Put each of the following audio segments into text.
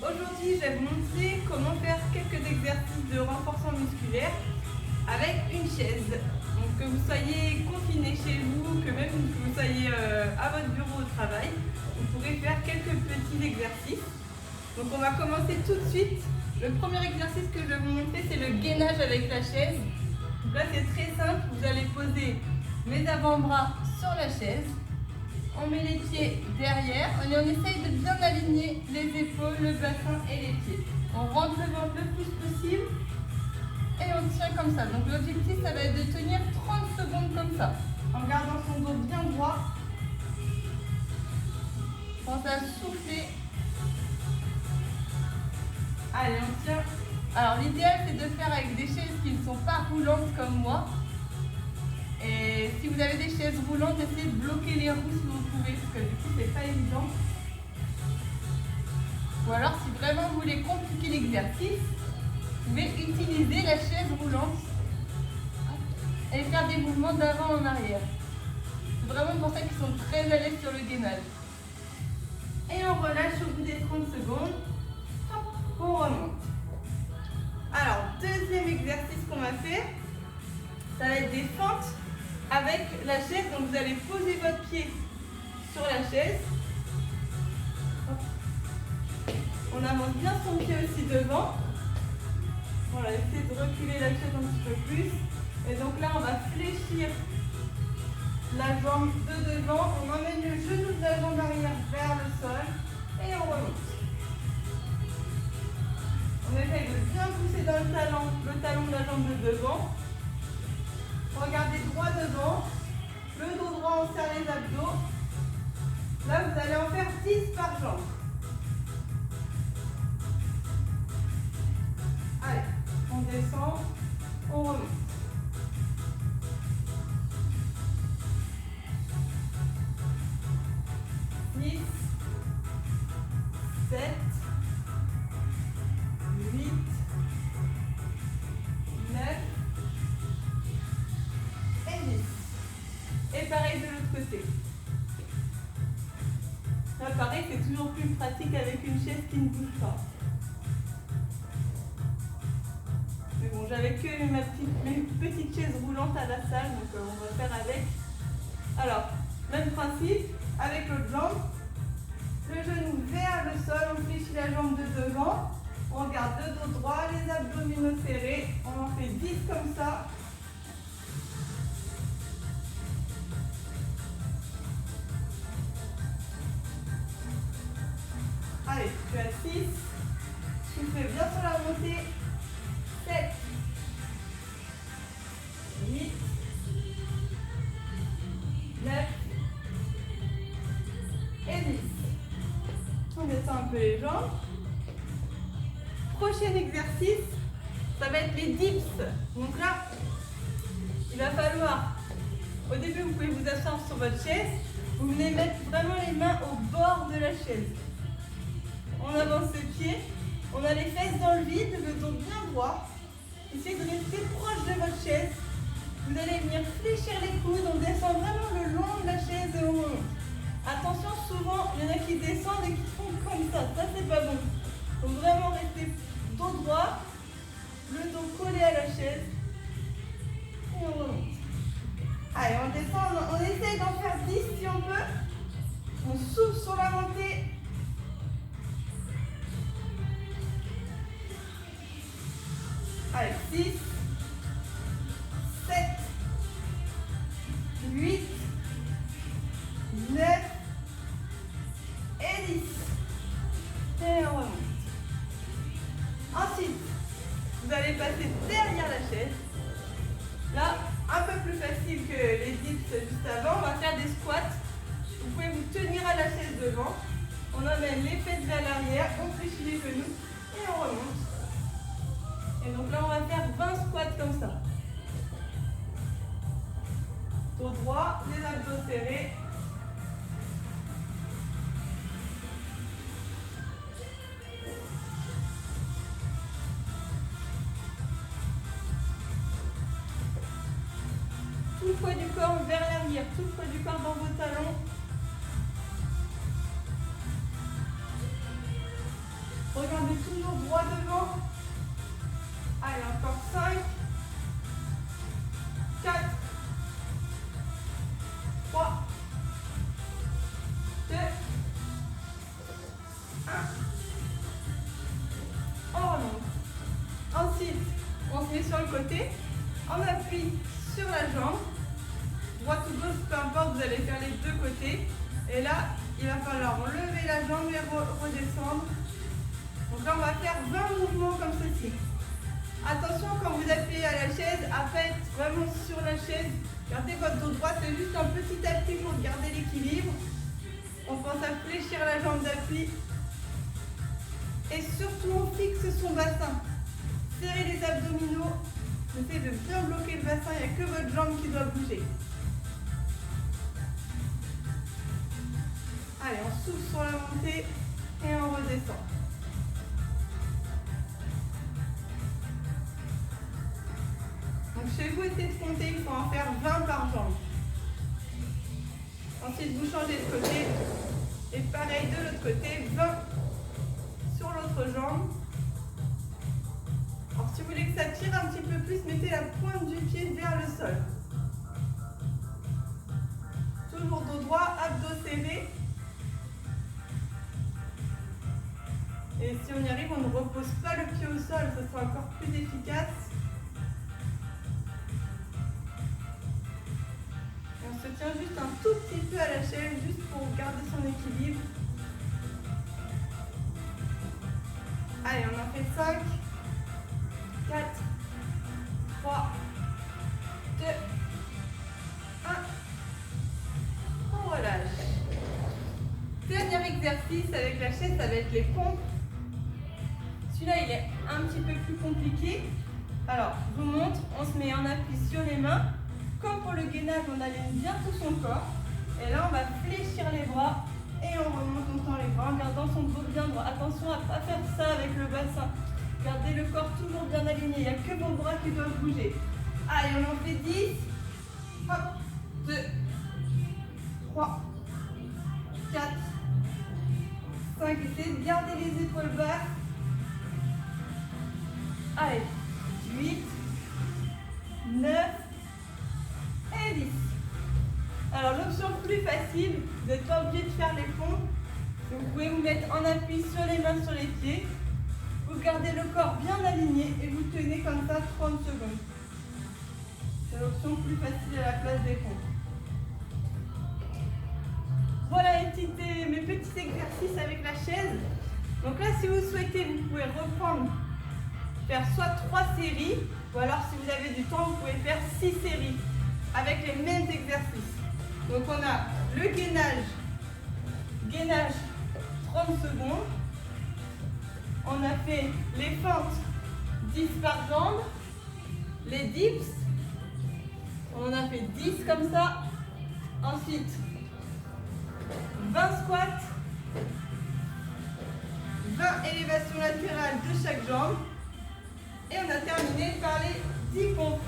Aujourd'hui, je vais vous montrer comment faire quelques exercices de renforcement musculaire avec une chaise. Donc que vous soyez confiné chez vous, que même que vous soyez à votre bureau au travail, vous pourrez faire quelques petits exercices. Donc on va commencer tout de suite. Le premier exercice que je vais vous montrer, c'est le gainage avec la chaise. Donc là, c'est très simple. Vous allez poser mes avant-bras sur la chaise. On met les pieds derrière et on essaye de bien aligner les épaules, le bassin et les pieds. On rentre le ventre le plus possible et on tient comme ça. Donc l'objectif, ça va être de tenir 30 secondes comme ça, en gardant son dos bien droit. Pensez à souffler. Allez, on tient. Alors l'idéal, c'est de faire avec des chaises qui ne sont pas roulantes comme moi. Et si vous avez des chaises roulantes, essayez de bloquer les roues si vous pouvez, parce que du coup, c'est pas évident. Ou alors, si vraiment vous voulez compliquer l'exercice, vous pouvez utiliser la chaise roulante et faire des mouvements d'avant en arrière. C'est vraiment pour ça qu'ils sont très à l'aise sur le gainage. Et on relâche au bout des 30 secondes. Hop, on remonte. Alors, deuxième exercice qu'on va faire, ça va être des fentes avec la chaise. Donc vous allez poser votre pied sur la chaise. On avance bien son pied aussi devant. Voilà, essayez de reculer la chaise un petit peu plus. Et donc là, on va fléchir la jambe de devant. On emmène le genou de la jambe arrière vers le sol et on remonte. On essaye de bien pousser dans le talon de la jambe de devant. Regardez droit devant, le dos droit, on serre les abdos. Là, vous allez en faire 10 par jambe. Allez, on descend, on remonte. 10, 7, 8, 9, et pareil de l'autre côté. Là, pareil, c'est toujours plus pratique avec une chaise qui ne bouge pas. Mais bon, j'avais que mes petites chaises roulantes à la salle, donc on va faire avec. Alors, même principe, avec l'autre jambe. Le genou vers le sol, on fléchit la jambe de devant. On garde le dos droit, les abdominaux serrés. On en fait 10 comme ça. Allez, tu as 6. Soufflez bien sur la montée. 7, 8, 9 et 10. On descend un peu les jambes. Prochain exercice, ça va être les dips. Donc là, il va falloir, au début, vous pouvez vous asseoir sur votre chaise. Vous venez mettre vraiment les mains au bord de la chaise. On avance les pieds, on a les fesses dans le vide, le dos bien droit. Essayez de rester proche de votre chaise. Vous allez venir fléchir les coudes, on descend vraiment le long de la chaise et on monte. Attention, souvent, il y en a qui descendent et qui font comme ça. Ça, c'est pas bon. Il faut vraiment rester dos droit, le dos collé à la chaise et on remonte. Allez, on descend, on essaye d'en faire 10 si on peut. On souffle sur la montée. Allez, 6, 7, 8, 9 et 10. Et on remonte. Ensuite, vous allez passer derrière la chaise. Là, un peu plus facile que les dips juste avant. On va faire des squats. Vous pouvez vous tenir à la chaise devant. On amène les fesses vers l'arrière, on fléchit les genoux et on remonte. Et donc là, on va faire 20 squats comme ça. Dos droit, les abdos serrés. Tout le poids du corps vers l'arrière, tout le poids du corps dans vos talons. Regardez toujours droit devant. Allez, encore 5, 4, 3, 2, 1. On remonte. Ensuite, on se met sur le côté. On appuie sur la jambe. Droite ou gauche, peu importe, vous allez faire les deux côtés. Et là, il va falloir lever la jambe et redescendre. Donc là, on va faire 20 mouvements comme ceci. Attention, quand vous appuyez à la chaise, à faire vraiment sur la chaise. Gardez votre dos droit, c'est juste un petit appui pour garder l'équilibre. On pense à fléchir la jambe d'appui. Et surtout, on fixe son bassin. Serrez les abdominaux. Essayez de bien bloquer le bassin, il n'y a que votre jambe qui doit bouger. Allez, on souffle sur la montée et on redescend. Donc chez vous, essayez de compter, il faut en faire 20 par jambe. Ensuite, vous changez de côté. Et pareil de l'autre côté, 20 sur l'autre jambe. Alors si vous voulez que ça tire un petit peu plus, mettez la pointe du pied vers le sol. Toujours dos droit, abdos serrés. Et si on y arrive, on ne repose pas le pied au sol, ce sera encore plus efficace. Et on se tient juste un tout petit peu à la chaise, juste pour garder son équilibre. Allez, on en fait 5, 4, 3, 2, 1. On relâche. Dernier exercice avec la chaise, ça va être les pompes. Celui-là, il est un petit peu plus compliqué. Alors, je vous montre, on se met en appui sur les mains. Comme pour le gainage, on aligne bien tout son corps. Et là, on va fléchir les bras et on remonte, on tend les bras en gardant son dos bien droit. Attention à ne pas faire ça avec le bassin. Gardez le corps toujours bien aligné. Il n'y a que vos bras qui doivent bouger. Allez, on en fait 10. Hop, 2, 3, 4, 5. Essayez de garder les épaules basses. Allez, 8, 9 et 10. Alors l'option plus facile, vous n'êtes pas obligé de faire les pompes. Donc, vous pouvez vous mettre en appui sur les mains, sur les pieds. Vous gardez le corps bien aligné et vous tenez comme ça 30 secondes. C'est l'option plus facile à la place des pompes. Voilà mes petits exercices avec la chaise. Donc là, si vous souhaitez, vous pouvez reprendre, faire soit 3 séries, ou alors si vous avez du temps, vous pouvez faire 6 séries avec les mêmes exercices. Donc on a le gainage 30 secondes. On a fait les fentes 10 par jambe, les dips, on en a fait 10 comme ça. Ensuite, 20 squats, 20 élévations latérales de chaque jambe. Et on a terminé par les 10 pompes.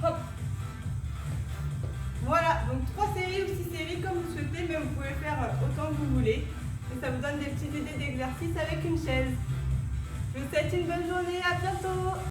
Hop. Voilà, donc 3 séries ou 6 séries comme vous souhaitez, mais vous pouvez faire autant que vous voulez. Et ça vous donne des petites idées d'exercice avec une chaise. Je vous souhaite une bonne journée, à bientôt.